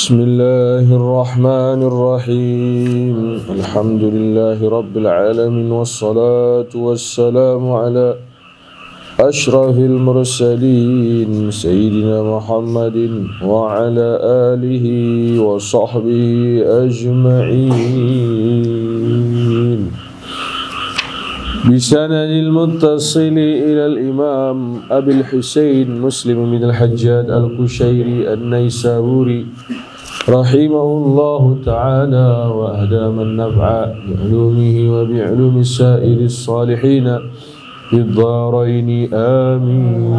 Bismillahirrahmanirrahim. Alhamdulillahi rabbil alamin wassalatu wassalamu ala asyrafil mursalin sayyidina Muhammadin wa ala alihi wa sahbihi ajma'in. Bisanadil muttasili ila al-imam Abil Husain Muslim bin al-Hajjaj al-Qushayri an-Naisaburi rahimahullahu ta'ala wa ahdaman naf'a bi'ulumihi wa bi'ulumi sa'iris salihina bid-dharaini amin.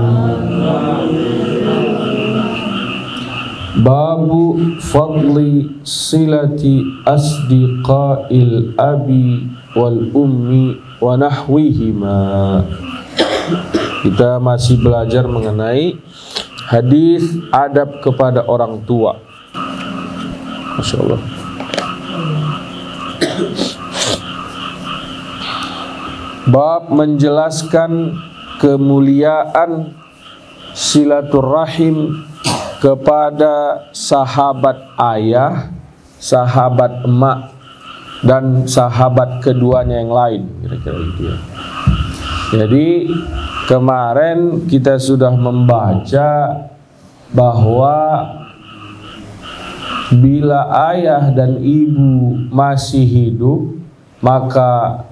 Babu fadli silati asdiqail abi wal ummi wa nahwihima. Kita masih belajar mengenai hadis adab kepada orang tua. Masya Allah. Bab menjelaskan kemuliaan silaturrahim kepada sahabat ayah, sahabat emak, dan sahabat keduanya yang lain, kira-kira gitu ya. Jadi kemarin kita sudah membaca bahwa bila ayah dan ibu masih hidup, maka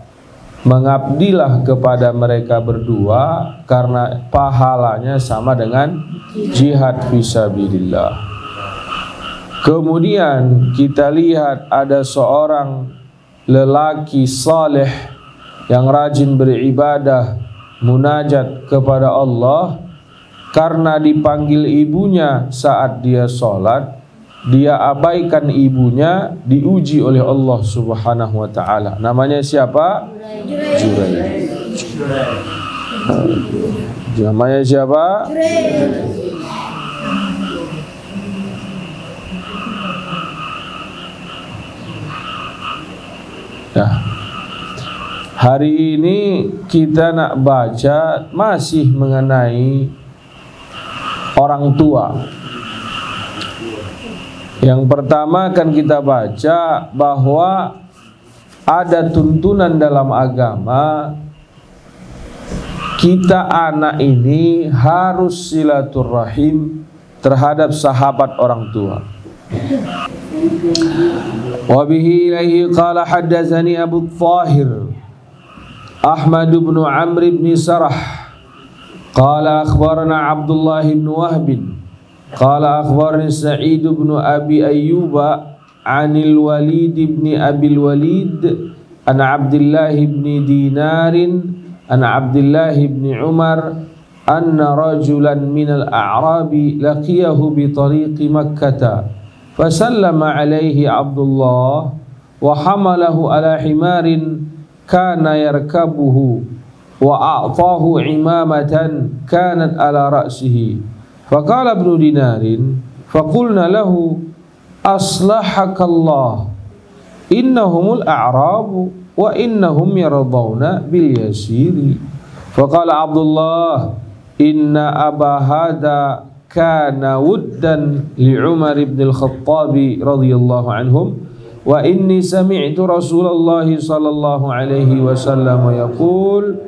mengabdilah kepada mereka berdua karena pahalanya sama dengan jihad fisabilillah. Kemudian kita lihat ada seorang lelaki saleh yang rajin beribadah, munajat kepada Allah, karena dipanggil ibunya saat dia sholat, dia abaikan ibunya, diuji oleh Allah Subhanahu wa ta'ala. Namanya siapa? Juraij. Namanya siapa? Nah, hari ini kita nak baca masih mengenai orang tua. Yang pertama akan kita baca bahwa ada tuntunan dalam agama, kita anak ini harus silaturrahim terhadap sahabat orang tua. Wa bihi ilaihi qala haddatsani Abu Thahir Ahmad bin Amr bin Sarah qala akhbarana Abdullah bin Wahb qala akhbarani Sa'id bin Abi Ayyub anil Walid bin Abi Walid an Abdullah bin Dinar an Abdullah bin Umar anna rajulan minal a'rabi laqiyahu bi tariqi Makkah فسلم عليه عبد الله وحمله على حمار كان يركبه وأعطاه عمامة كانت على رأسه فقال ابن دينار فقلنا له أصلحك الله إنهم الأعراب وإنهم يرضون باليسير فقال عبد الله إن أبا هذا kana wuddan li Umar ibn al-Khattab radhiyallahu anhum wa inni sami'tu Rasulullah sallallahu alaihi wasallam yaqul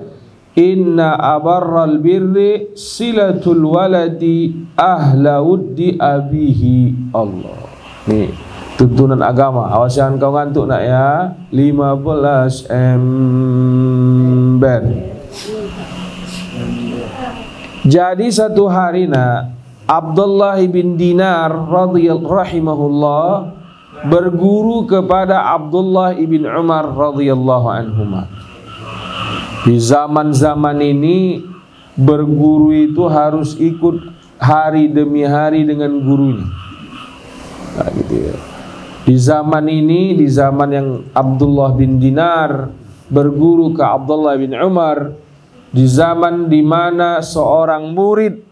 inna abarral birri silatul waladi ahla wuddi abihi. Allah. Nih tuntunan agama. Awas jangan kau ngantuk nak ya. 15 ember. Jadi satu hari nak Abdullah bin Dinar radhiyallahu rahimahullah berguru kepada Abdullah bin Umar radhiyallahu anhuma. Di zaman-zaman ini berguru itu harus ikut hari demi hari dengan gurunya. Nah, gitu ya. Di zaman ini, di zaman yang Abdullah bin Dinar berguru ke Abdullah bin Umar, di zaman di mana seorang murid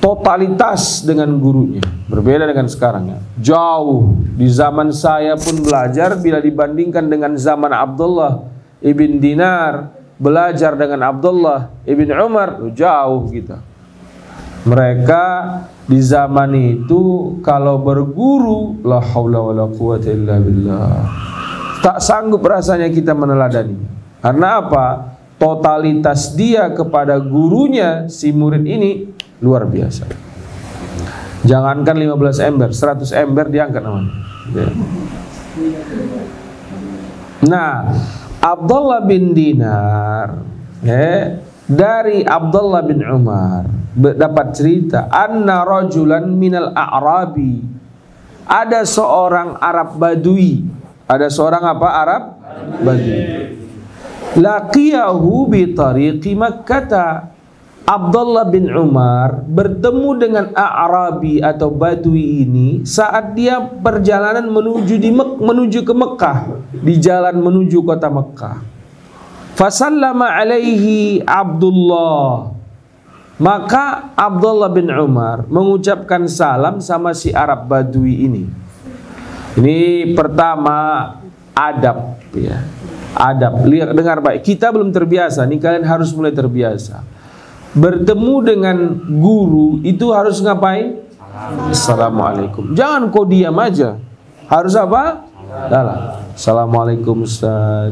totalitas dengan gurunya, berbeda dengan sekarang ya. Jauh. Di zaman saya pun belajar, bila dibandingkan dengan zaman Abdullah ibn Dinar belajar dengan Abdullah ibn Umar, jauh kita. Mereka di zaman itu kalau berguru, la haula wala quwata illa billah, tak sanggup rasanya kita meneladani. Karena apa? Totalitas dia kepada gurunya, si murid ini luar biasa. Jangankan 15 ember, 100 ember diangkat namanya. Nah, Abdullah bin Dinar, dari Abdullah bin Umar dapat cerita, anna rajulan minal a'rabi, ada seorang Arab Badui, ada seorang apa? Arab Badui. Laqiyahu bi tariqi Makkah. Abdullah bin Umar bertemu dengan A'rabi atau Badui ini saat dia perjalanan menuju ke Mekah, di jalan menuju kota Mekah. Fasallama alaihi Abdullah, maka Abdullah bin Umar mengucapkan salam sama si Arab Badui ini. Ini pertama adab, ya. Adab. Lihat, dengar baik. Kita belum terbiasa, nih kalian harus mulai terbiasa. Bertemu dengan guru itu harus ngapain? Assalamualaikum. Jangan kau diam aja. Harus apa? Assalamualaikum Ustaz.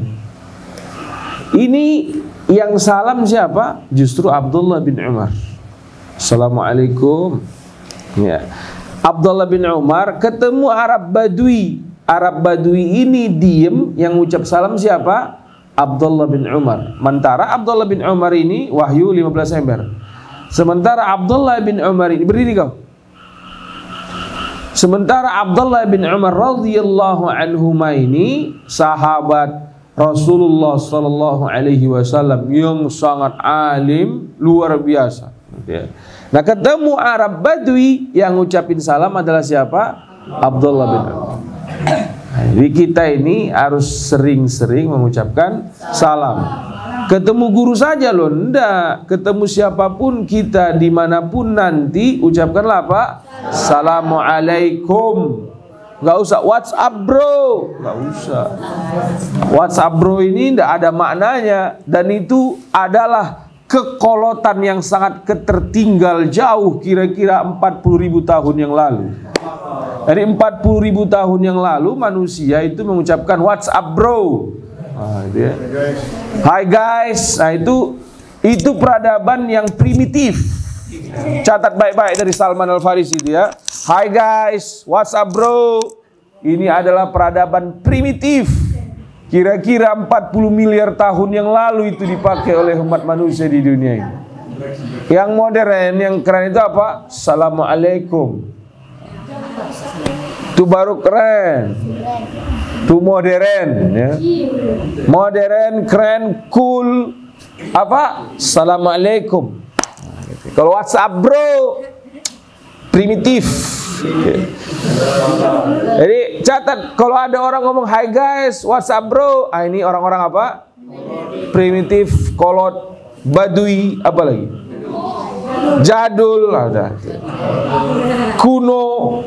Ini yang salam siapa? Justru Abdullah bin Umar. Assalamualaikum. Ya. Abdullah bin Umar ketemu Arab Badui. Arab Badui ini diem, yang ucap salam siapa? Abdullah bin Umar. Sementara Abdullah bin Umar ini wahyu 15 ember. Sementara Abdullah bin Umar ini, berdiri kau. Sementara Abdullah bin Umar radhiyallahu anhuma ini sahabat Rasulullah sallallahu alaihi wasallam yang sangat alim, luar biasa. Nah, ketemu Arab Badui, yang ucapin salam adalah siapa? Abdullah bin Umar. Jadi kita ini harus sering-sering mengucapkan salam. Ketemu guru saja loh, enggak. Ketemu siapapun kita, dimanapun nanti, ucapkanlah apa? Assalamualaikum. Enggak usah WhatsApp bro, enggak usah. WhatsApp bro ini enggak ada maknanya, dan itu adalah kekolotan yang sangat ketertinggal jauh, kira-kira 40.000 tahun yang lalu. Dari 40.000 tahun yang lalu manusia itu mengucapkan WhatsApp bro. Hai guys. Nah, itu peradaban yang primitif. Catat baik-baik dari Salman Al-Farisi dia. Hai guys, WhatsApp bro. Ini adalah peradaban primitif. Kira-kira 40 miliar tahun yang lalu itu dipakai oleh umat manusia di dunia ini. Yang modern, yang keren itu apa? Assalamualaikum. Itu baru keren. Itu modern, ya. Modern, keren, cool. Apa? Assalamualaikum. Kalau WhatsApp bro, primitif. Jadi catat, kalau ada orang ngomong hai guys, WhatsApp bro, ini orang-orang apa? Primitif, kolot, badui, apa lagi? Jadul, ada. Kuno.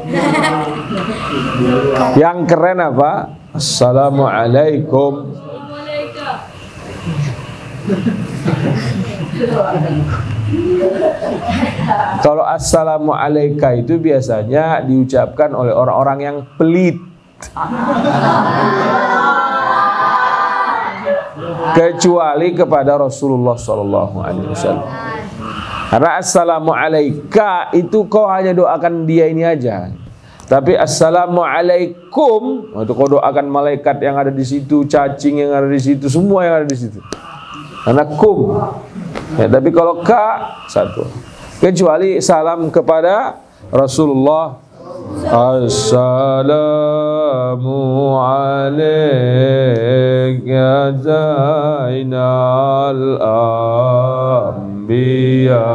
Yang keren apa? Assalamualaikum. Kalau assalamualaikum itu biasanya diucapkan oleh orang-orang yang pelit. Kecuali kepada Rasulullah SAW. Karena assalamualaikum itu kau hanya doakan dia ini aja. Tapi assalamualaikum itu kau doakan malaikat yang ada di situ, cacing yang ada di situ, semua yang ada di situ. Karena kum. Ya, tapi kalau ka satu. Kecuali salam kepada Rasulullah. Assalamu alayka zainal anbiya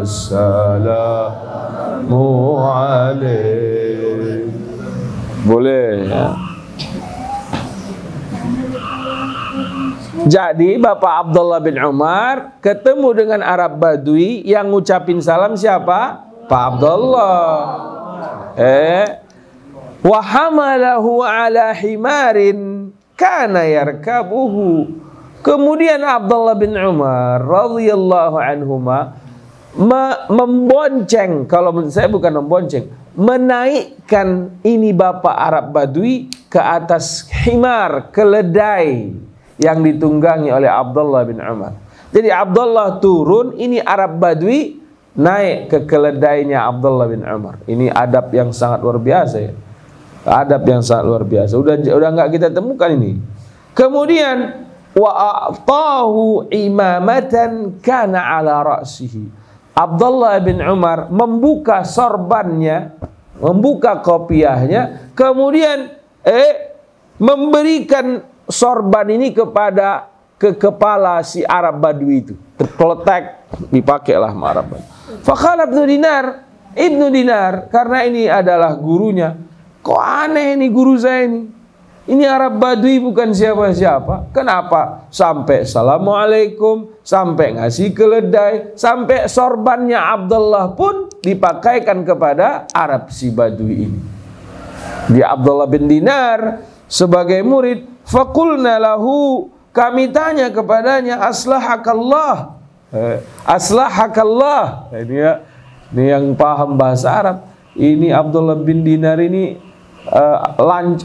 assalamu alayk. Boleh ya. Jadi Bapak Abdullah bin Umar ketemu dengan Arab Badui, yang ngucapin salam siapa? Pak Abdullah. Wa hamalahu ala himarin kana yarkabuhu. Kemudian Abdullah bin Umar radhiyallahu anhuma membonceng, kalau menurut saya bukan membonceng, menaikkan ini bapak Arab Badui ke atas himar, keledai yang ditunggangi oleh Abdullah bin Umar. Jadi Abdullah turun, ini Arab Badui naik ke keledainya Abdullah bin Umar. Ini adab yang sangat luar biasa ya. Adab yang sangat luar biasa. Udah nggak kita temukan ini. Kemudian wa a'tahu imamatan kana ala ra'sihi. Abdullah bin Umar membuka sorbannya, membuka kopiahnya, kemudian memberikan sorban ini kepada kepala si Arab Badui itu. Terpeletek, dipakailah sama Arab Badui. Faqala Ibnu Dinar, karena ini adalah gurunya. Kok aneh ini guru saya ini? Ini Arab Badui bukan siapa-siapa. Kenapa? Sampai Assalamualaikum, sampai ngasih keledai, sampai sorbannya Abdullah pun dipakaikan kepada Arab si Badui ini. Dia Abdullah bin Dinar sebagai murid. Faqulna lahu, kami tanya kepadanya, aslahakallah. Aslahakallah. Ini yang paham bahasa Arab. Ini Abdullah bin Dinar ini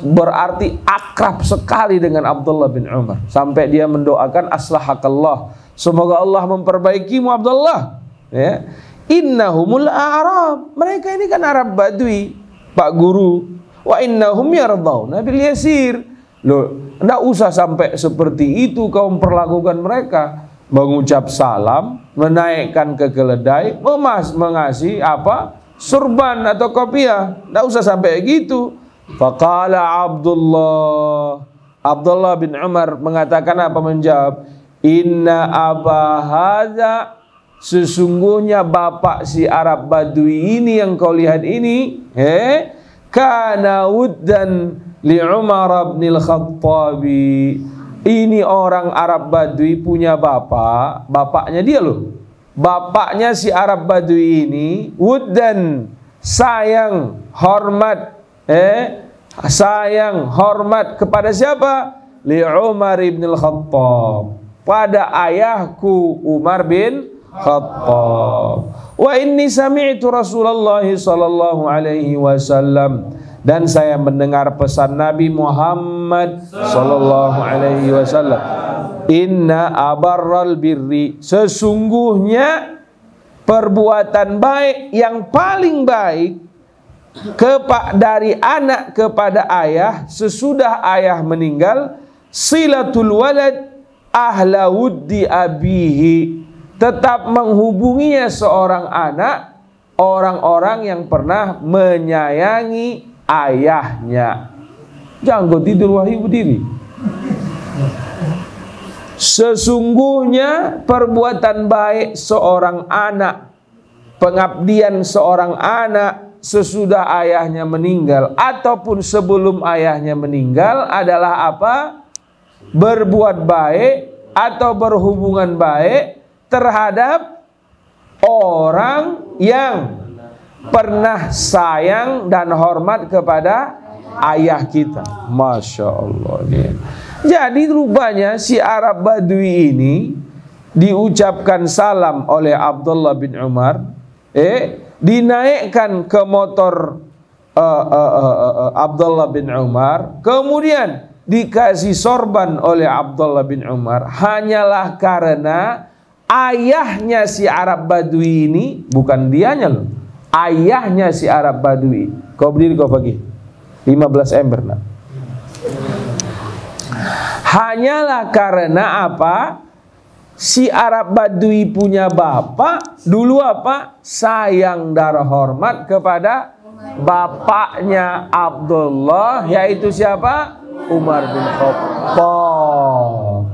berarti akrab sekali dengan Abdullah bin Umar, sampai dia mendoakan aslahakallah, semoga Allah memperbaikimu Abdullah ya. Innahumul a'rab, mereka ini kan Arab Badui Pak Guru. Wa innahum yardawna bil yasir. Loh, enggak usah sampai seperti itu kau memperlakukan mereka. Mengucap salam, menaikkan ke keledai, mengasih apa? Surban atau kopiah. Enggak usah sampai gitu. Faqala Abdullah bin Umar mengatakan apa, menjawab, inna aba hadza, sesungguhnya bapak si Arab Badui ini yang kau lihat ini, kana wuddan li Umar bin al-Khattabi. Ini orang Arab Badui punya bapak, bapaknya dia loh. Bapaknya si Arab Badui ini wuddan, sayang, hormat, sayang, hormat kepada siapa? Li Umar bin al-Khattab, pada ayahku Umar bin Khattab. Wa inni sami'tu Rasulullah sallallahu alaihi wasallam, dan saya mendengar pesan Nabi Muhammad sallallahu alaihi wasallam, inna abarral birri, sesungguhnya perbuatan baik yang paling baik dari anak kepada ayah sesudah ayah meninggal, silatul walad ahla wuddi abihi, tetap menghubunginya seorang anak orang-orang yang pernah menyayangi ayahnya. Jangan kau tidur wahai berdiri. Sesungguhnya perbuatan baik seorang anak, pengabdian seorang anak sesudah ayahnya meninggal ataupun sebelum ayahnya meninggal adalah apa? Berbuat baik atau berhubungan baik terhadap orang yang pernah sayang dan hormat kepada ayah kita. Masya Allah. Jadi rupanya si Arab Badui ini diucapkan salam oleh Abdullah bin Umar, dinaikkan ke motor Abdullah bin Umar, kemudian dikasih sorban oleh Abdullah bin Umar, hanyalah karena ayahnya si Arab Badui ini, bukan dianya loh, ayahnya si Arab Badui. Kau berdiri kau pagi 15 ember nak. Hanyalah karena apa? Si Arab Badui punya bapak dulu apa? Sayang dan hormat kepada bapaknya Abdullah, yaitu siapa? Umar bin Khattab.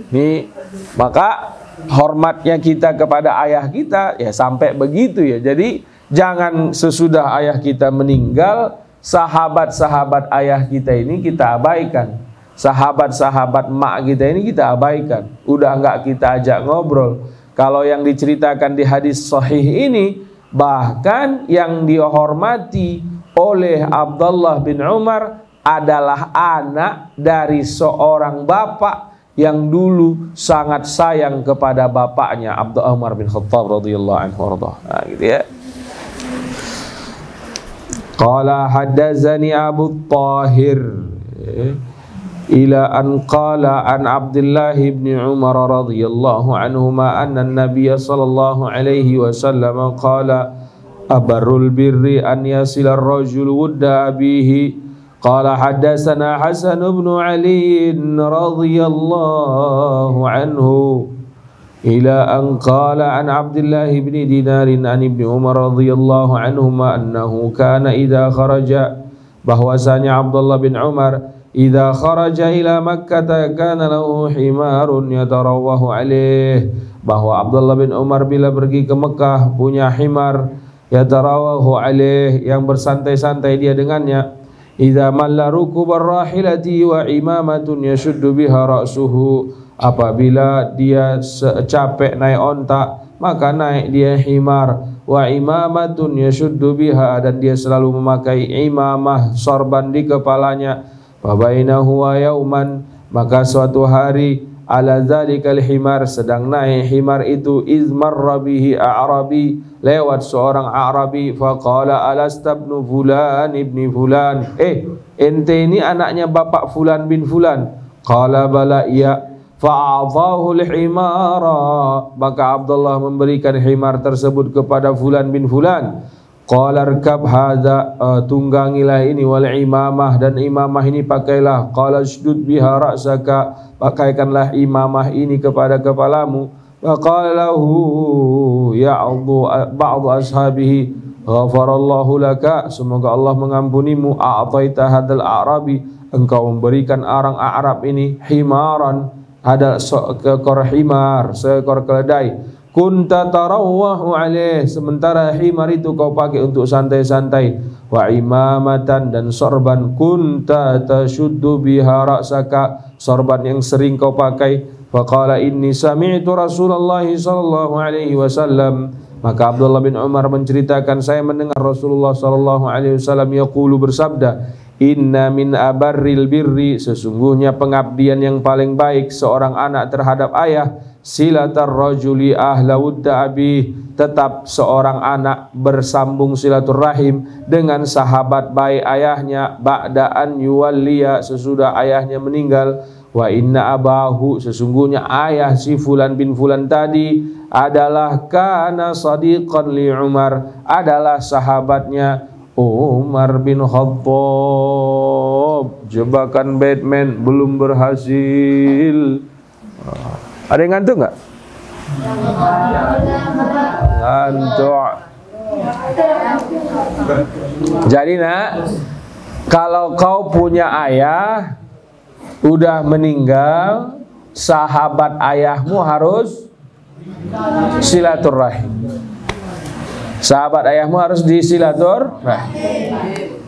Ini maka hormatnya kita kepada ayah kita ya sampai begitu ya. Jadi jangan sesudah ayah kita meninggal, sahabat-sahabat ayah kita ini kita abaikan. Sahabat-sahabat mak kita ini kita abaikan. Udah enggak kita ajak ngobrol. Kalau yang diceritakan di hadis sahih ini, bahkan yang dihormati oleh Abdullah bin Umar adalah anak dari seorang bapak yang dulu sangat sayang kepada bapaknya Abdullah Umar bin Khattab radhiyallahu anhu warḍah. Nah, gitu ya. Qala haddatsani Abu Thahir ila an qala an Abdullah bin Umar radhiyallahu anhuma anna an-nabiy sallallahu alaihi wasallam qala abarrul birri an yasila ar-rajul wudda abihi. Qala haddatsana Hasan bin Ali radhiyallahu anhu ila an qala an Abdullah bin Dinar an Ibnu Umar radhiyallahu anhuma annahu kana idza kharaja, bahwasanya Abdullah bin Umar idza kharaja ila Makkah kana lahu himarun yatarawwahu alaih, bahwa Abdullah bin Umar bila pergi ke Mekah punya himar yatarawwahu alaih, yang bersantai-santai dia dengannya. Idza malla rukubar rahilati wa imamatun yashuddu biha ra'suhu, apabila dia capek naik onta maka naik dia himar, wa imamatun yashuddu biha, dan dia selalu memakai imamah sorban di kepalanya. Fa bainahu wa yauman, maka suatu hari ala dzalikal himar, sedang naik himar itu, izmarra bihi a'rabi, lewat seorang Arabi. Faqala alastabnu fulan ibni fulan, ente ini anaknya bapak fulan bin fulan? Qala bala iya. Fa'adhahu al-himara, maka Abdullah memberikan himar tersebut kepada fulan bin fulan. Qala arkab hadza, tunggangilah ini, wal imamah, dan imamah ini pakailah. Qala shdud biha ra'saka, pakaikanlah imamah ini kepada kepalamu. Faqala lahu ya'udhu ba'du ashabihi ghafarallahu laka, semoga Allah mengampunimu. A'taita hadzal a'rabi, engkau memberikan orang Arab ini himaran, ada seekor himar, seekor keledai. Kunta tarawwahu alaih, sementara himar itu kau pakai untuk santai-santai. Wa imamatan, dan sorban, kunta tashuddu biha ra'saka, sorban yang sering kau pakai. Faqala inni sami'tu Rasulullah sallallahu alaihi wasallam, maka Abdullah bin Umar menceritakan, saya mendengar Rasulullah sallallahu alaihi wasallam yaqulu, bersabda, inna min abarril birri, sesungguhnya pengabdian yang paling baik seorang anak terhadap ayah, silatar rajuli ahla wudda abih, tetap seorang anak bersambung silaturahim dengan sahabat baik ayahnya, ba'daan yuwalliya, sesudah ayahnya meninggal. Wa inna abahu, sesungguhnya ayah si fulan bin fulan tadi adalah kana sadiqan li Umar, adalah sahabatnya Umar bin Khattab. Jebakan Batman belum berhasil. Ada yang ngantuk nggak? Ngantuk. Jadi nak, kalau kau punya ayah udah meninggal, sahabat ayahmu harus silaturahim. Sahabat ayahmu harus disilaturahim,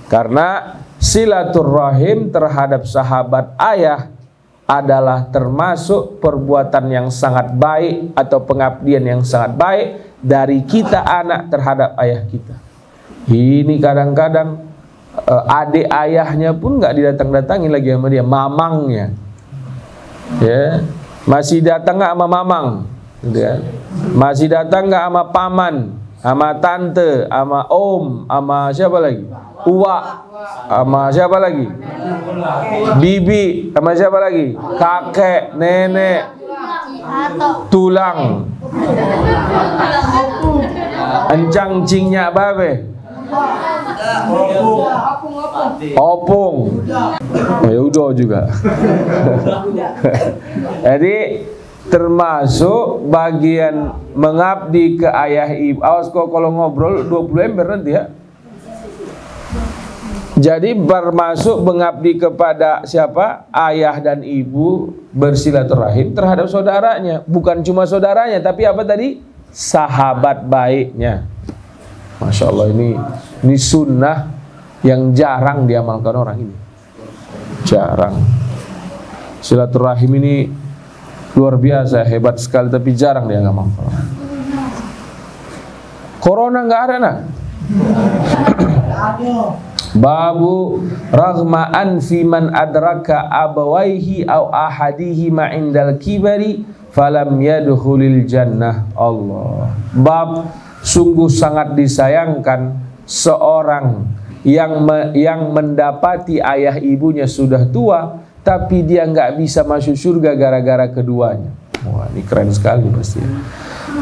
karena silaturahim terhadap sahabat ayah adalah termasuk perbuatan yang sangat baik atau pengabdian yang sangat baik dari kita anak terhadap ayah kita. Ini kadang-kadang adik ayahnya pun nggak didatang-datangi lagi sama dia, mamangnya, ya, masih datang nggak sama mamang, gitu kan? Masih datang nggak sama paman, sama tante, sama om, sama siapa lagi, uwa, sama siapa lagi, bibi, sama siapa lagi, kakek, nenek, tulang, encang cingnya babe, opung, ya udah juga. Jadi termasuk bagian mengabdi ke ayah ibu. Awas kok kalau ngobrol 20 ember nanti ya. Jadi termasuk mengabdi kepada siapa? Ayah dan ibu, bersilaturahim terhadap saudaranya. Bukan cuma saudaranya, tapi apa tadi? Sahabat baiknya. Masya Allah, ini sunnah yang jarang diamalkan orang ini. Jarang. Silaturahim ini luar biasa, hebat sekali, tapi jarang dia ngamalkan. Corona nggak ada, nak. Babu raghma anfi man adraka abawaihi au ahadihi ma indal kibari falam yadkhulil jannah. Allah. Bab sungguh sangat disayangkan seorang yang mendapati ayah ibunya sudah tua tapi dia nggak bisa masuk surga gara-gara keduanya. Wah, ini keren sekali pasti.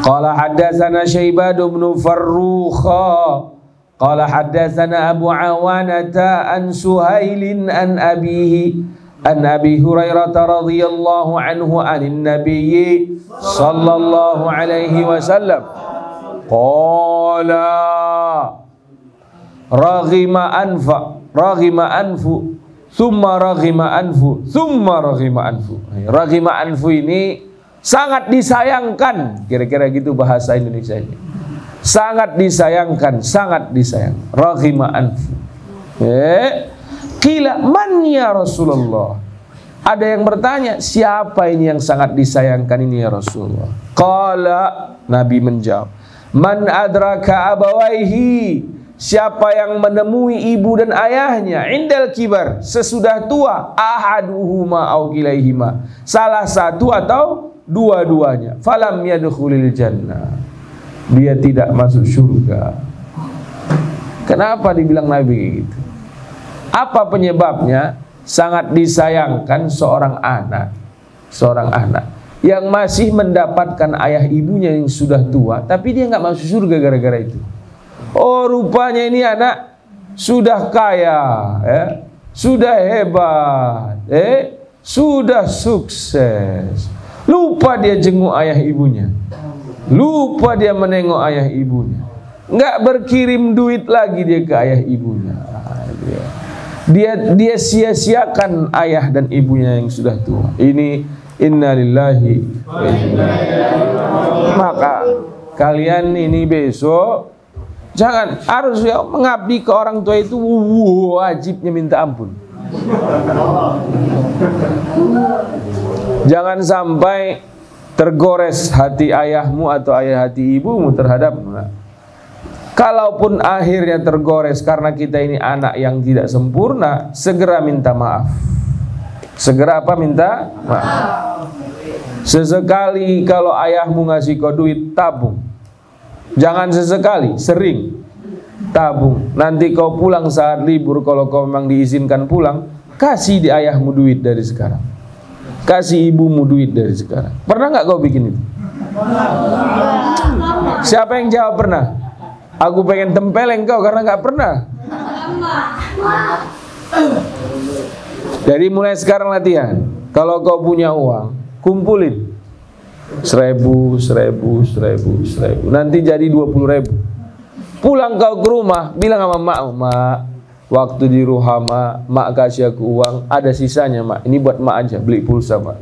Qala haddatsana Syaibah bin Farrukha qala haddatsana Abu Awanata an Suhailin an abihi an Abi Hurairah radhiyallahu anhu anin nabiyyi sallallahu alaihi wasallam qala raghima anfu thumma raghima anfu thumma raghima anfu. Raghima anfu ini sangat disayangkan, kira-kira gitu bahasa Indonesia ini. Sangat disayangkan, sangat disayang. Raghima anfu. Qila man ya Rasulullah. Ada yang bertanya, siapa ini yang sangat disayangkan ini ya Rasulullah? Qala, Nabi menjawab, man adraka abawaihi. Siapa yang menemui ibu dan ayahnya indal kibar, sesudah tua, ahaduhuma au kilaihima, salah satu atau dua-duanya, falam yadkhulil jannah, dia tidak masuk surga. Kenapa dibilang Nabi gitu? Apa penyebabnya? Sangat disayangkan seorang anak yang masih mendapatkan ayah ibunya yang sudah tua, tapi dia nggak masuk surga gara-gara itu. Oh, rupanya ini anak sudah kaya, ya, sudah hebat, sudah sukses. Lupa dia jenguk ayah ibunya, lupa dia menengok ayah ibunya, nggak berkirim duit lagi dia ke ayah ibunya. Dia sia-siakan ayah dan ibunya yang sudah tua. Ini innalillahi wa inna ilaihi raji'un. Maka kalian ini besok jangan, harus ya, mengabdi ke orang tua itu wajibnya minta ampun. Jangan sampai tergores hati ayahmu atau hati ibumu terhadap. Kalaupun akhirnya tergores karena kita ini anak yang tidak sempurna, segera minta maaf. Segera apa? Minta maaf. Sesekali kalau ayahmu ngasih kau duit, tabung. Jangan sesekali, sering tabung. Nanti kau pulang saat libur, kalau kau memang diizinkan pulang, kasih di ayahmu duit dari sekarang, kasih ibumu duit dari sekarang. Pernah nggak kau bikin itu? Siapa yang jawab pernah? Aku pengen tempeleng kau karena nggak pernah. Jadi mulai sekarang latihan. Kalau kau punya uang, kumpulin 1000. Nanti jadi 20.000. Pulang kau ke rumah, bilang sama mak, waktu di Ruhama, mak kasih aku uang, ada sisanya mak, ini buat mak aja, beli pulsa mak.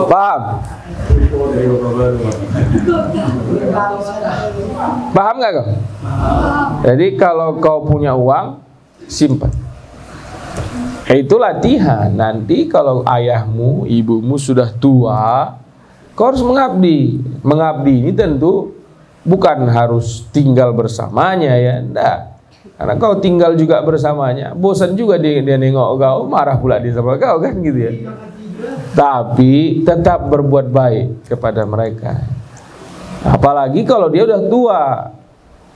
Paham? Paham nggak kau? Jadi kalau kau punya uang, simpan. Itu latihan. Nanti kalau ayahmu, ibumu sudah tua, kau harus mengabdi. Mengabdi ini tentu bukan harus tinggal bersamanya ya, enggak. Karena kau tinggal juga bersamanya, bosan juga dia nengok kau, marah pula dia sama kau kan gitu ya. Tapi tetap berbuat baik kepada mereka. Apalagi kalau dia udah tua.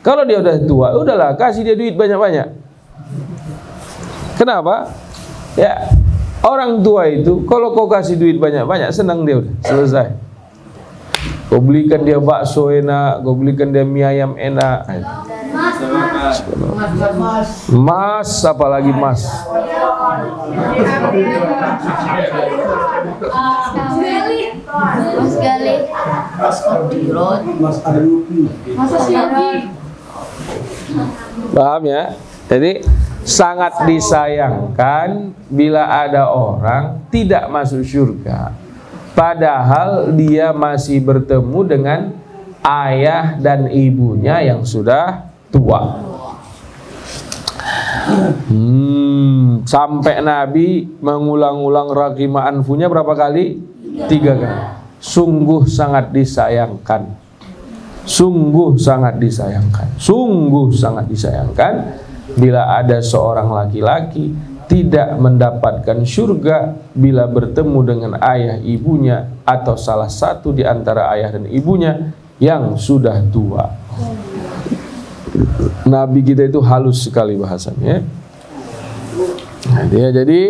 Kalau dia udah tua, udahlah kasih dia duit banyak-banyak. Kenapa? Ya, orang tua itu kalau kau kasih duit banyak-banyak, senang dia, udah selesai. Kau belikan dia bakso enak, kau belikan dia mie ayam enak. Mas, apalagi mas. Paham ya? Jadi sangat disayangkan bila ada orang tidak masuk surga, padahal dia masih bertemu dengan ayah dan ibunya yang sudah tua. Sampai Nabi mengulang-ulang raghima anfunya berapa kali? 3 kali. sungguh sangat disayangkan. Sungguh sangat disayangkan. Sungguh sangat disayangkan bila ada seorang laki-laki tidak mendapatkan surga bila bertemu dengan ayah ibunya atau salah satu di antara ayah dan ibunya yang sudah tua. Nabi kita itu halus sekali bahasanya. Nah, jadi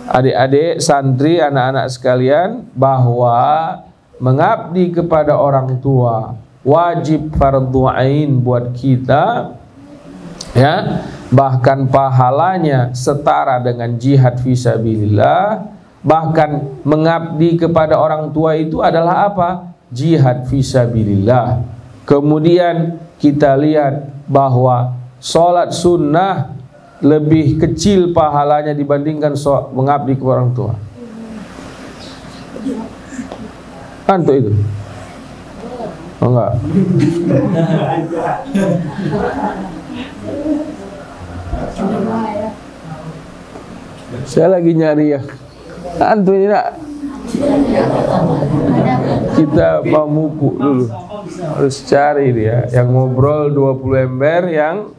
adik-adik, santri, anak-anak sekalian, bahwa mengabdi kepada orang tua wajib fardhu ain buat kita, ya, bahkan pahalanya setara dengan jihad fisabilillah. Bahkan mengabdi kepada orang tua itu adalah apa? Jihad fisabilillah. Kemudian kita lihat bahwa sholat sunnah lebih kecil pahalanya dibandingkan mengabdi kepada orang tua. Antuk itu? Oh, enggak. Saya lagi nyari ya. Antuk ini nak. Kita mau muku dulu. Harus cari dia. Yang ngobrol 20 ember, yang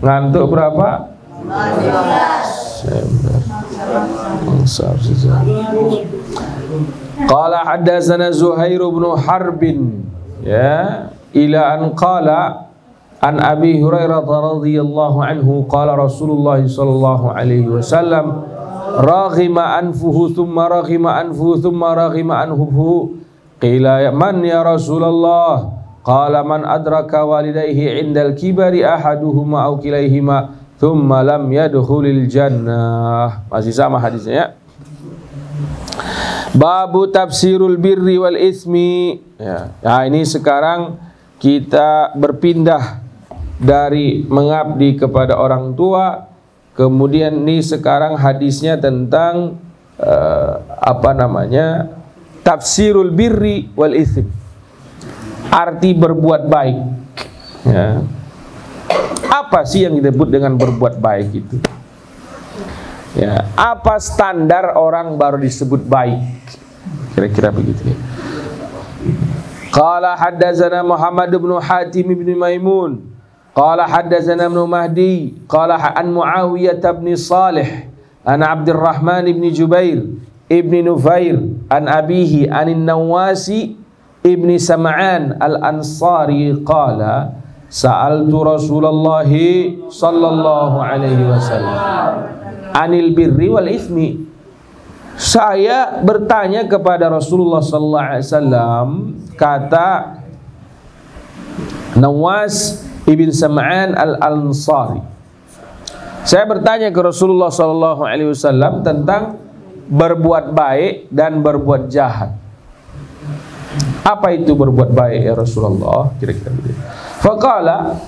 ngantuk berapa? 15. Qala haddatsana Zuhair bin Harb, ya, ila an qala an Abi Hurairah radhiyallahu anhu qala Rasulullah sallallahu alaihi wasallam raghima anfuhu thumma raghima anfuhu thumma raghima anfuhu qila man ya Rasulullah qala man adraka walidayhi indal kibari ahaduhuma aw kilaihima thumma lam yadkhulil jannah. Masih sama hadisnya, ya. Babu tafsirul birri wal ismi, ya. Nah, ini sekarang kita berpindah dari mengabdi kepada orang tua, kemudian ini sekarang hadisnya tentang tafsirul birri wal ismi, arti berbuat baik, ya. Apa sih yang disebut dengan berbuat baik itu? Ya, apa standar orang baru disebut baik? Kira-kira begitu, ya. Qala haddatsana Muhammad bin Hatim bin Maimun qala haddatsana Ibnu Mahdi qala an Muawiyah bin Salih an Abdurrahman bin Jubair ibn Nufair an abihi anin Nawasi ibn Sam'an al-Ansari qala sa'altu Rasulullah sallallahu alaihi wasallam anil birri wal ismi. Saya bertanya kepada Rasulullah sallallahu alaihi wasallam, kata Nawas ibn Sam'an al-Ansari. Saya bertanya ke Rasulullah sallallahu alaihi wasallam tentang berbuat baik dan berbuat jahat. Apa itu berbuat baik ya Rasulullah? Kira-kira begitu. Faqala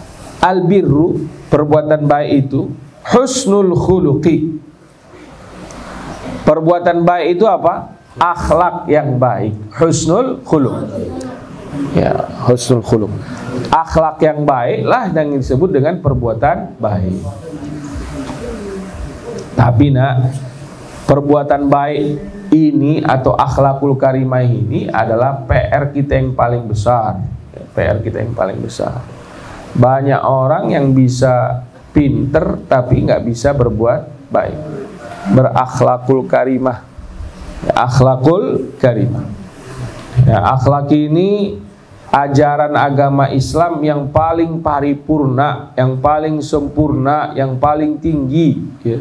al-birru, perbuatan baik itu husnul khuluqi. Perbuatan baik itu apa? Akhlak yang baik. Husnul khuluq. Ya, husnul khuluq. Akhlak yang baik lah yang disebut dengan perbuatan baik. Tapi nak, perbuatan baik ini atau akhlakul karimah ini adalah PR kita yang paling besar. PR kita yang paling besar. Banyak orang yang bisa pinter tapi nggak bisa berbuat baik. Berakhlakul karimah, ya, akhlakul karimah, ya, akhlak ini ajaran agama Islam yang paling paripurna, yang paling sempurna, yang paling tinggi, ya.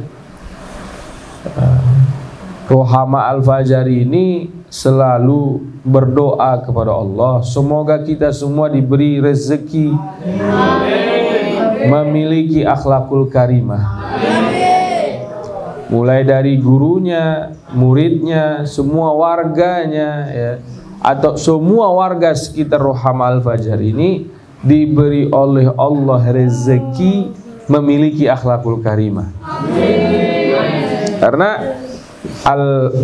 Rohama Al-Fajari ini selalu berdoa kepada Allah, semoga kita semua diberi rezeki memiliki akhlakul karimah. Mulai dari gurunya, muridnya, semua warganya, ya, atau semua warga sekitar Rohama Al-Fajar ini diberi oleh Allah rezeki memiliki akhlakul karimah. Karena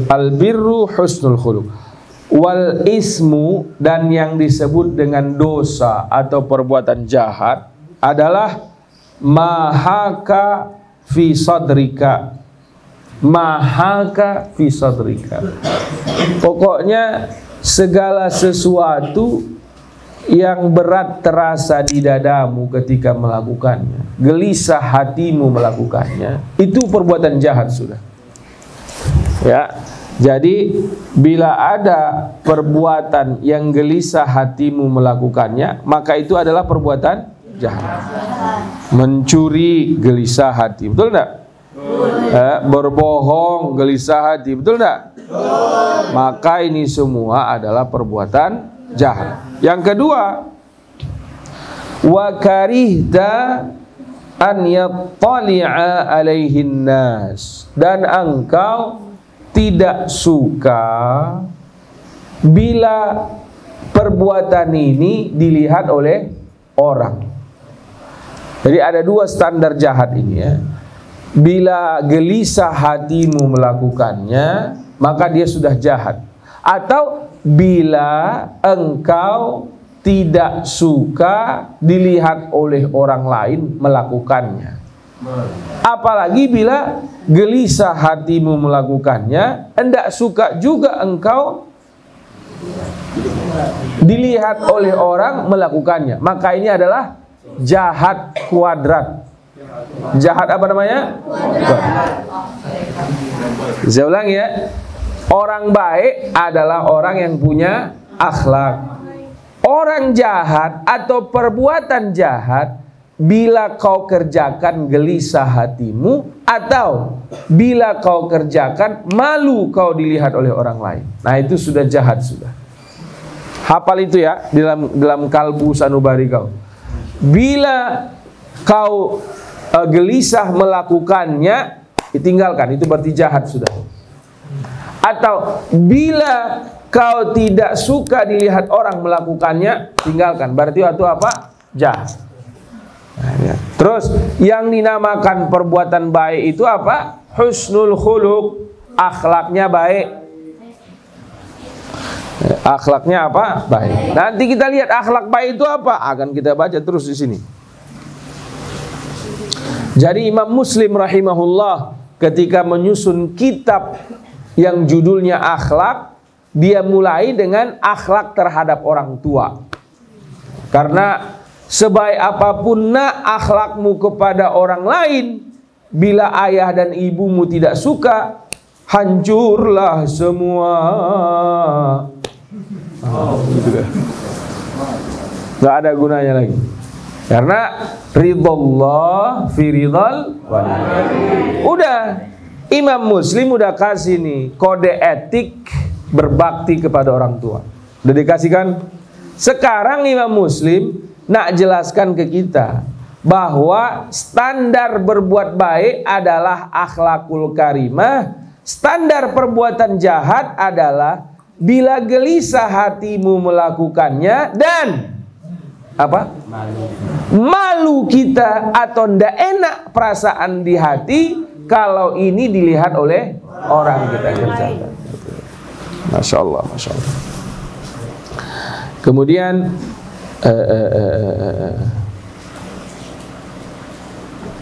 al-birru husnul khuluq wal ismu, dan yang disebut dengan dosa atau perbuatan jahat adalah mahaka fi sadrika. Mahaka fi sadrika, pokoknya segala sesuatu yang berat terasa di dadamu ketika melakukannya, gelisah hatimu melakukannya, itu perbuatan jahat sudah. Ya. Jadi bila ada perbuatan yang gelisah hatimu melakukannya, maka itu adalah perbuatan jahat. Mencuri gelisah hati, betul enggak? Berbohong gelisah hati, betul enggak? Maka ini semua adalah perbuatan jahat. Yang kedua, wa karihta an yattali'a alaihin nas, dan engkau tidak suka bila perbuatan ini dilihat oleh orang. Jadi ada dua standar jahat ini ya. Bila gelisah hatimu melakukannya, maka dia sudah jahat. Atau bila engkau tidak suka dilihat oleh orang lain melakukannya. Apalagi bila gelisah hatimu melakukannya, hendak suka juga engkau dilihat oleh orang melakukannya, maka ini adalah jahat kuadrat. Jahat apa namanya? Kuadrat. Saya ulang ya. Orang baik adalah orang yang punya akhlak. Orang jahat atau perbuatan jahat, bila kau kerjakan gelisah hatimu, atau bila kau kerjakan malu kau dilihat oleh orang lain. Nah itu sudah jahat sudah. Hafal itu ya dalam kalbu sanubari kau. Bila kau gelisah melakukannya, ditinggalkan, itu berarti jahat sudah. Atau bila kau tidak suka dilihat orang melakukannya, tinggalkan, berarti itu apa? Jahat. Nah, ya. Terus yang dinamakan perbuatan baik itu apa? Husnul khuluq, akhlaknya baik. Akhlaknya apa? Baik. Nanti kita lihat akhlak baik itu apa? Akan kita baca terus di sini. Jadi Imam Muslim rahimahullah ketika menyusun kitab yang judulnya akhlak, dia mulai dengan akhlak terhadap orang tua. Karena sebaik apapun akhlakmu kepada orang lain, bila ayah dan ibumu tidak suka, hancurlah semua. Gak ada gunanya lagi. Karena ridallah fi ridal walidayni. Udah, Imam Muslim udah kasih nih kode etik berbakti kepada orang tua. Udah dikasihkan. Sekarang Imam Muslim nak jelaskan ke kita bahwa standar berbuat baik adalah akhlakul karimah. Standar perbuatan jahat adalah bila gelisah hatimu melakukannya dan apa? Malu kita atau ndak enak perasaan di hati kalau ini dilihat oleh orang kita kerjakan. Masya Allah, Masya Allah. Kemudian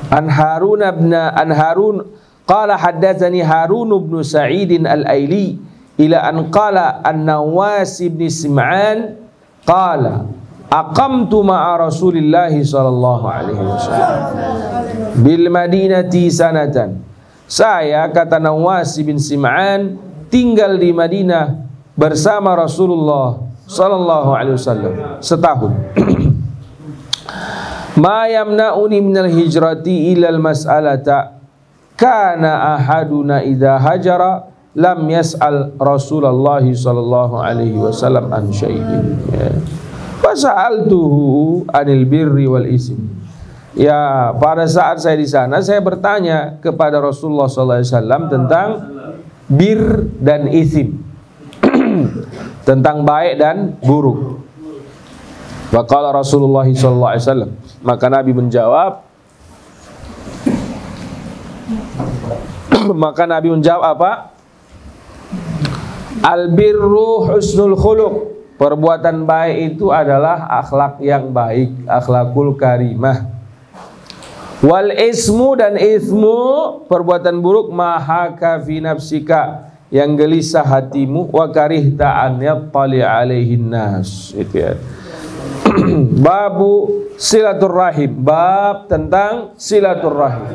An Harun qala haddatsani Harun bin Sa'id al-Aili ila an qala an-Nawas bin Sim'an qala aqamtu ma'a Rasulillah sallallahu alaihi wasallam bil Madinati sanatan. Saya, kata Nawas bin Sim'an, tinggal di Madinah bersama Rasulullah sallallahu alaihi wasallam setahun. Ma yamna'uni minal hijrati ilal mas'alata kana ahaduna idza hajara lam yas'al Rasulullah sallallahu alaihi wasallam an syai'in. Fasa'altuhu anil birri wal ism. Ya, pada saat saya di sana saya bertanya kepada Rasulullah sallallahu alaihi wasallam tentang bir dan isim. Tentang baik dan buruk. Wa qala Rasulullah sallallahu alaihi wasallam, maka Nabi menjawab apa? Al-birru husnul khuluq. Perbuatan baik itu adalah akhlak yang baik, akhlakul karimah. Wal ismu, dan ismu perbuatan buruk, mahaka fi nafsika, yang gelisah hatimu, wa karihta an yattali alaihin nas. Itu ya. Babu silaturrahim, bab tentang silaturrahim.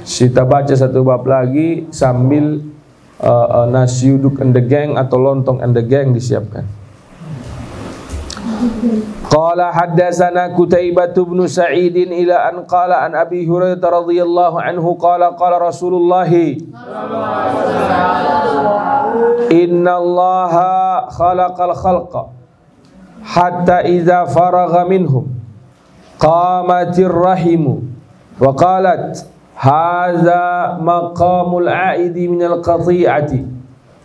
Kita baca satu bab lagi sambil nasi uduk and the gang atau lontong and the gang disiapkan. Qala haddatsana Qutaibah bin Sa'id ila an qala an Abi Hurairah radhiyallahu anhu qala qala Rasulullah innallaha khalaqal khalqa hatta idza faragha minhum qamatir rahimu wa qalat hadza maqamul aidi minal qati'ati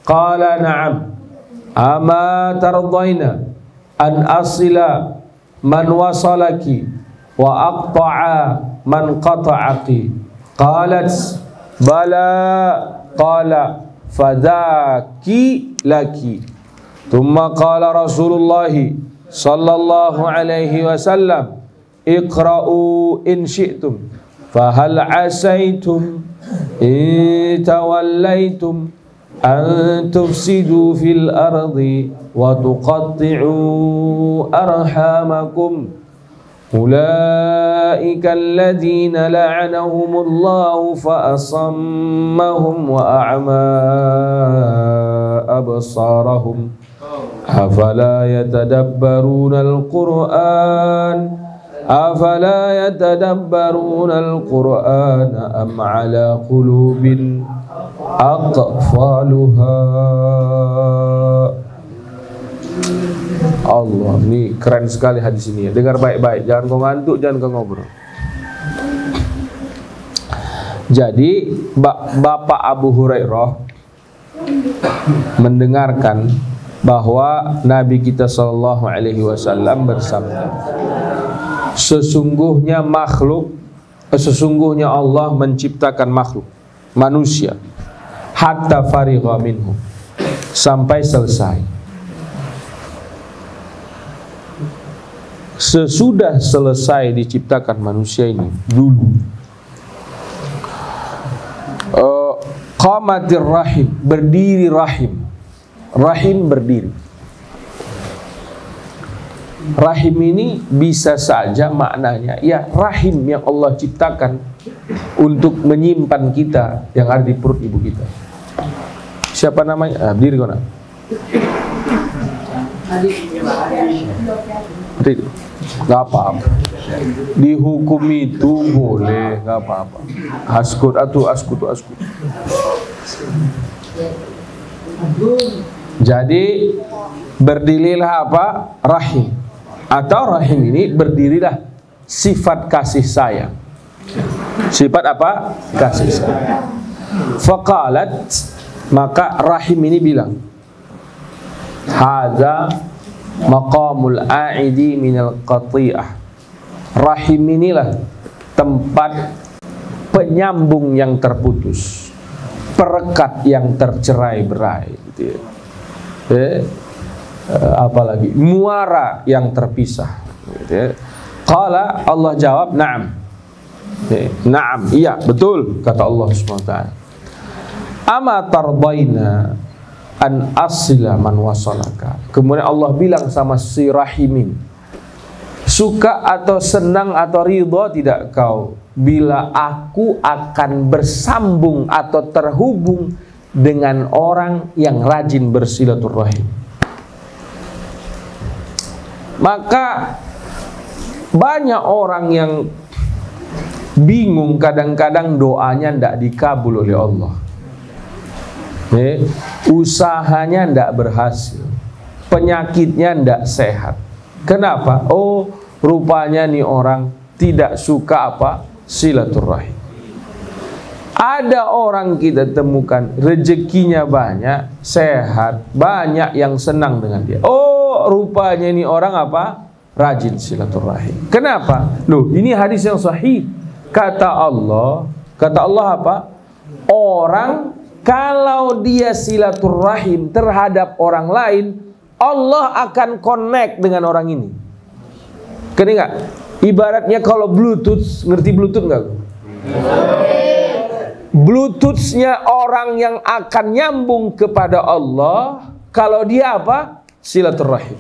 qala na'am ama tardaina an asila man wasalaki wa aqta'a man qata'aki qalat bala qala fadaki laki thumma qala Rasulullah sallallahu alaihi wasallam iqra'u in syi'tum fahal asaitum in tawallaitum an tufsidu fil ardi wa tuqatti'u arhamakum ulaika alladhina la'anahumullahu fa asammahum wa a'ma absarahum afala yatadabbaruna al-Qur'an afala yatadabbaruna al-Qur'an am ala qulubin aqfaluha. Allah, ini keren sekali hadis ini ya. Dengar baik-baik, jangan kau ngantuk, jangan kau ngobrol. Jadi Bapak Abu Hurairah mendengarkan bahwa Nabi kita sallallahu alaihi wasallam bersabda, sesungguhnya Allah menciptakan makhluk manusia hatta farigha minhum, sampai selesai. Sesudah selesai diciptakan manusia ini dulu, qamatir rahim, berdiri rahim. Rahim berdiri. Rahim ini bisa saja maknanya ya rahim yang Allah ciptakan untuk menyimpan kita yang ada di perut ibu kita. Siapa namanya? Berdiri kau nak? Gak apa-apa. Dihukum itu boleh, gak apa-apa. Askut. Jadi berdirilah apa? Rahim. Atau rahim ini berdirilah sifat kasih sayang. Sifat apa? Kasih sayang. Faqalat, maka rahim ini bilang, hadza maqamul a'idi minal qati'ah. Rahim inilah tempat penyambung yang terputus, perekat yang tercerai-berai, gitu ya. Apalagi muara yang terpisah, gitu ya. Qala, Allah jawab, na'am. Na'am, iya, betul, kata Allah SWT. Ama tardaina an asila man wasalaka. Kemudian Allah bilang sama si rahimin, suka atau senang atau ridho tidak kau bila aku akan bersambung atau terhubung dengan orang yang rajin bersilaturahim. Maka banyak orang yang bingung, kadang-kadang doanya tidak dikabul oleh Allah. Usahanya tidak berhasil, penyakitnya tidak sehat. Kenapa? Oh, rupanya nih orang tidak suka apa? Silaturahim. Ada orang kita temukan rezekinya banyak, sehat, banyak yang senang dengan dia. Oh, rupanya ini orang apa? Rajin silaturahim. Kenapa? Loh, ini hadis yang sahih. Kata Allah apa? Orang kalau dia silaturahim terhadap orang lain, Allah akan connect dengan orang ini. Kena enggak? Ibaratnya kalau Bluetooth, ngerti Bluetooth enggak? Bluetooth-nya orang yang akan nyambung kepada Allah kalau dia apa? Silaturahim.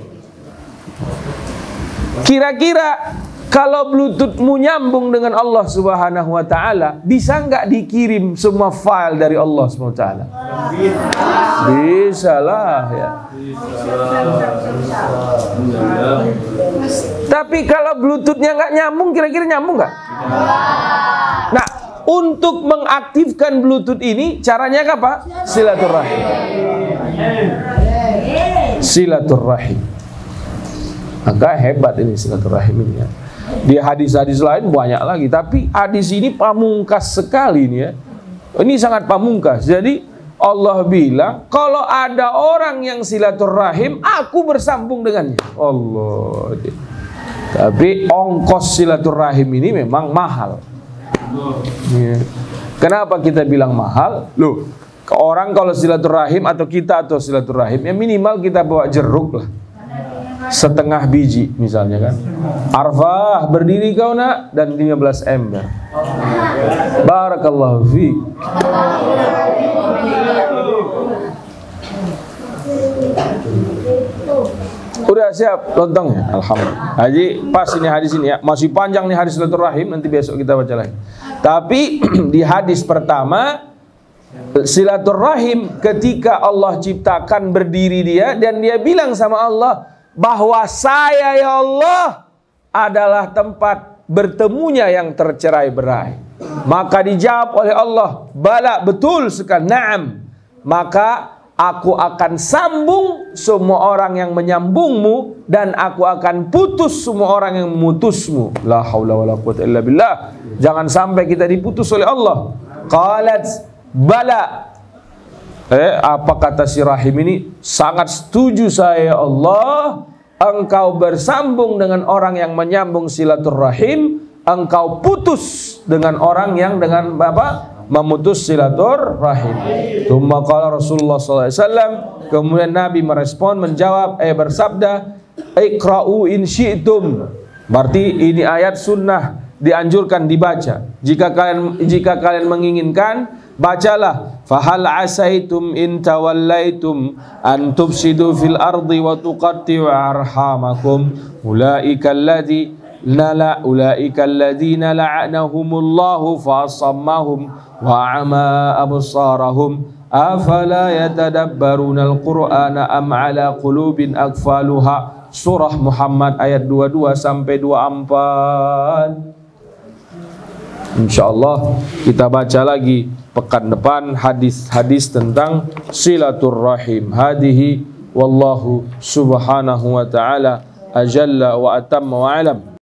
Kira-kira kalau Bluetooth-mu nyambung dengan Allah Subhanahu wa taala, bisa nggak dikirim semua file dari Allah Subhanahu wa taala? Bisa lah ya. Tapi kalau Bluetooth-nya nggak nyambung, kira-kira nyambung nggak? Nah, untuk mengaktifkan Bluetooth ini caranya apa? Silaturahim. Silaturahim. Maka hebat ini silaturahim ini ya. Di hadis-hadis lain banyak lagi, tapi hadis ini pamungkas sekali ini ya. Ini sangat pamungkas. Jadi Allah bilang, kalau ada orang yang silaturahim, aku bersambung dengannya. Allah. Tapi ongkos silaturahim ini memang mahal. Ya. Kenapa kita bilang mahal? Loh, orang kalau silaturahim atau kita atau silaturahim, ya minimal kita bawa jeruk lah. Setengah biji misalnya kan. Arfah, berdiri kau nak, dan 15 ember. Barakallahu fiik. Udah siap lontongnya? Alhamdulillah. Haji, pas ini hadis ini ya. Masih panjang nih hadis silaturahim, nanti besok kita baca lagi. Tapi di hadis pertama, silaturahim ketika Allah ciptakan berdiri dia dan dia bilang sama Allah bahwa saya ya Allah adalah tempat bertemunya yang tercerai-berai. Maka dijawab oleh Allah, bala, betul sekali, na'am. Maka aku akan sambung semua orang yang menyambungmu dan aku akan putus semua orang yang memutusmu. La haula wala quwwata illa billah. Jangan sampai kita diputus oleh Allah. Qalat bala. Apa kata si rahim ini? Sangat setuju saya ya Allah. Engkau bersambung dengan orang yang menyambung silaturahim, engkau putus dengan orang yang dengan apa? Memutus silaturahim. Tsumma qala Rasulullah sallallahu alaihi wasallam, kemudian Nabi merespon, menjawab, bersabda, iqra'u in syi'tum. Berarti ini ayat sunnah, dianjurkan dibaca. Jika kalian menginginkan, bacalah. Fahal asaitum in tawallaitum an tufsidu fil ardi wa tuqatti'u arhamakum ulaika alladzina la'anahumullahu fa'asammahum wa'ama absarahum afala yatadabbaruna al-qur'ana am ala qulubin aqfaluha. Surah Muhammad ayat 22 sampai 24. InsyaAllah kita baca lagi pekan depan hadis-hadis tentang silaturrahim. Hadihi wallahu subhanahu wa ta'ala ajalla wa atamma wa alam.